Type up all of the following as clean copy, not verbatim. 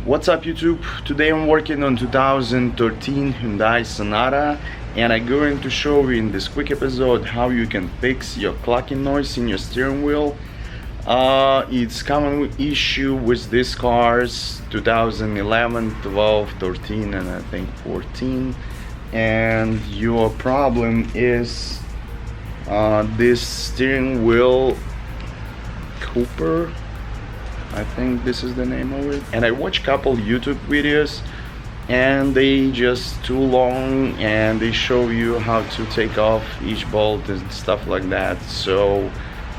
What's up YouTube? Today I'm working on 2013 Hyundai Sonata and I'm going to show you in this quick episode how you can fix your clocking noise in your steering wheel. It's common issue with these cars 2011, 12, 13 and I think 14, and your problem is this steering wheel Cooper, I think this is the name of it. And I watched a couple YouTube videos and they just too long and they show you how to take off each bolt and stuff like that. So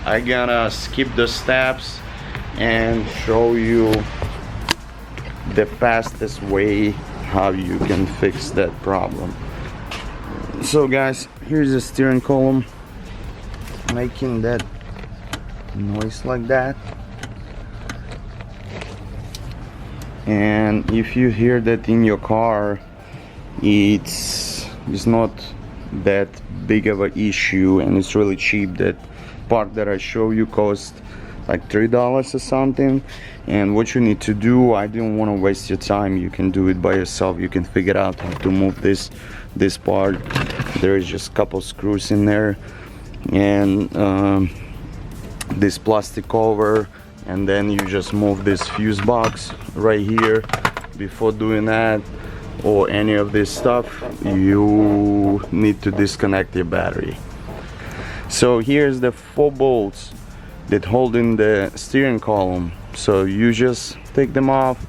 I gonna skip the steps and show you the fastest way how you can fix that problem. So guys, here's the steering column making that noise like that. And if you hear that in your car, it's not that big of an issue and it's really cheap. That part that I show you cost like $3 or something. And what you need to do, I didn't want to waste your time, you can do it by yourself. You can figure out how to move this part. There is just a couple screws in there and this plastic cover, and then you just move this fuse box right here. Before doing that or any of this stuff, you need to disconnect your battery. So here's the 4 bolts that hold in the steering column. So you just take them off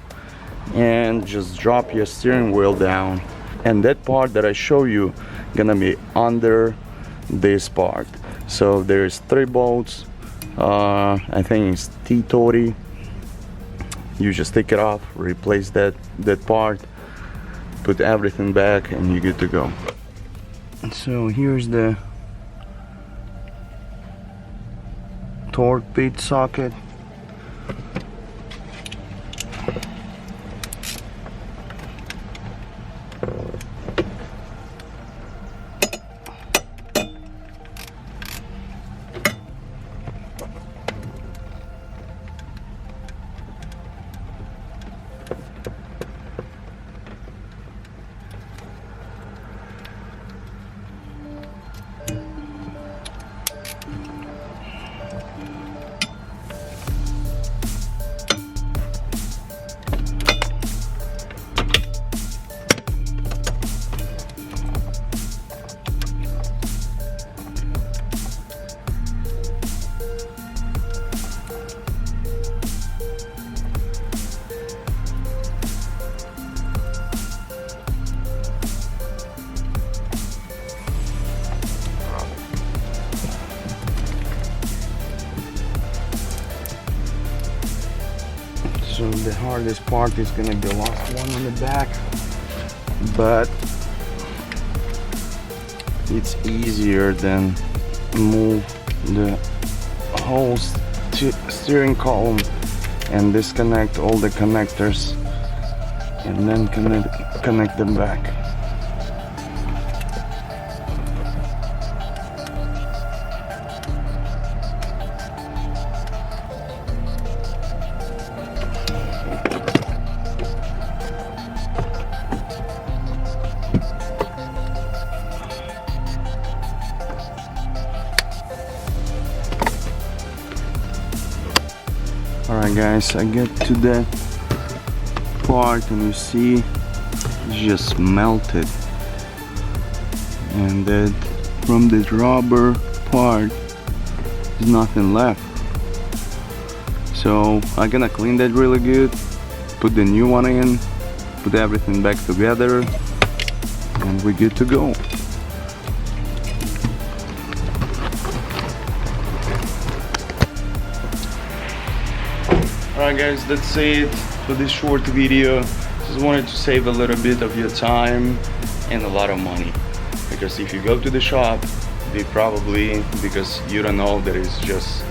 and just drop your steering wheel down, and that part that I show you gonna be under this part. So there's 3 bolts. I think it's T30. You just take it off, replace that part, put everything back, and you're good to go. So here's the torque pit socket. So the hardest part is gonna be the last one on the back, but it's easier than move the whole steering column and disconnect all the connectors and then connect them back. Alright guys, I get to that part and you see it's just melted, and that from the rubber part there's nothing left. So I'm gonna clean that really good, put the new one in, put everything back together, and we're good to go. Alright guys, that's it for this short video. Just wanted to save a little bit of your time and a lot of money, because if you go to the shop, they probably, because you don't know that it's just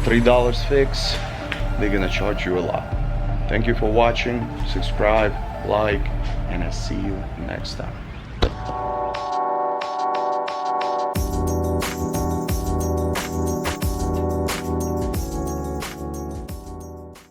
$3 fix, they're gonna charge you a lot. Thank you for watching, subscribe, like, and I'll see you next time.